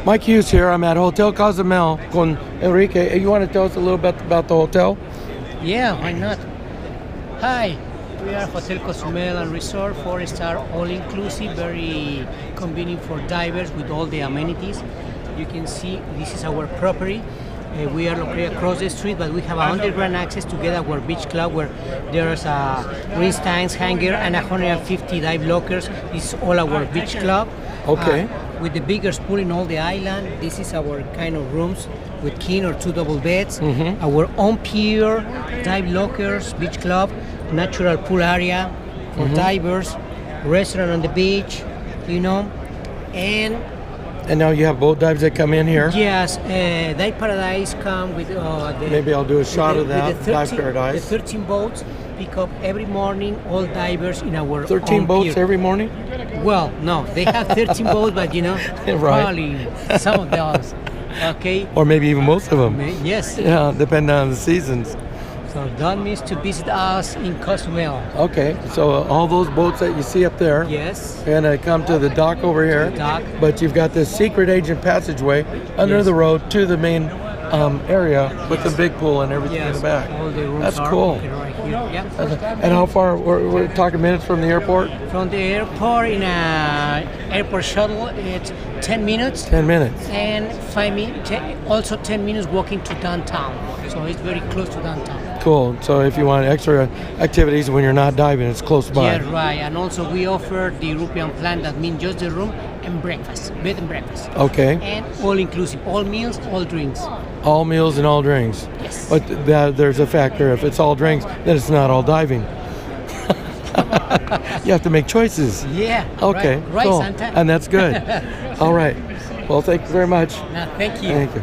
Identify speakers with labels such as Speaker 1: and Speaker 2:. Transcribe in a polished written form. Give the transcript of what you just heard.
Speaker 1: Mike Hughes here. I'm at Hotel Cozumel con Enrique. You want to tell us a little bit about the hotel?
Speaker 2: Yeah, why not? Hi, we are Hotel Cozumel and Resort, 4-star, all-inclusive, very convenient for divers with all the amenities. You can see this is our property. We are located across the street, but we have underground access to get our beach club where there's a green stands, hangar, and 150 dive lockers. This is all our beach club.
Speaker 1: Okay.
Speaker 2: With the biggest pool in all the island. This is our kind of rooms with king or 2 double beds. Our own pier, dive lockers, beach club, natural pool area for divers, restaurant on the beach,
Speaker 1: And now you have boat dives that come in here.
Speaker 2: Yes, Dive Paradise come with
Speaker 1: Maybe I'll do a shot of that.
Speaker 2: with the
Speaker 1: Dive Paradise.
Speaker 2: The 13 boats pick up every morning all divers in our
Speaker 1: 13
Speaker 2: own
Speaker 1: boats
Speaker 2: pier.
Speaker 1: every morning?
Speaker 2: Well, no, they have 13 boats, but probably some of those. Okay.
Speaker 1: Or maybe even most of them.
Speaker 2: Yes.
Speaker 1: Yeah, depending on the seasons.
Speaker 2: So don't miss to visit us in Cozumel.
Speaker 1: Okay, so all those boats that you see up there,
Speaker 2: Yes.
Speaker 1: are gonna come to the dock over here.
Speaker 2: Dock.
Speaker 1: But you've got this secret agent passageway under
Speaker 2: Yes.
Speaker 1: the road to the main area with the big pool and everything in
Speaker 2: Yes.
Speaker 1: the back.
Speaker 2: All the rooms
Speaker 1: That's
Speaker 2: are
Speaker 1: cool.
Speaker 2: located right here. Yeah.
Speaker 1: And how far? We're talking minutes from the airport.
Speaker 2: From the airport in a airport shuttle, it's 10 minutes.
Speaker 1: 10 minutes.
Speaker 2: And 5 minutes, also 10 minutes walking to downtown. So it's very close to downtown.
Speaker 1: Cool. So if you want extra activities when you're not diving, it's close by.
Speaker 2: Yeah, right. And also we offer the European plan, that means just the room and breakfast, bed and breakfast.
Speaker 1: Okay.
Speaker 2: And all inclusive, all meals, all drinks.
Speaker 1: All meals and all drinks.
Speaker 2: Yes.
Speaker 1: But there's a factor. If it's all drinks, then it's not all diving. You have to make choices.
Speaker 2: Yeah.
Speaker 1: Okay.
Speaker 2: Right,
Speaker 1: Cool.
Speaker 2: Santa.
Speaker 1: And that's good. All right. Well, thank you very much.
Speaker 2: No, thank you.
Speaker 1: Thank you.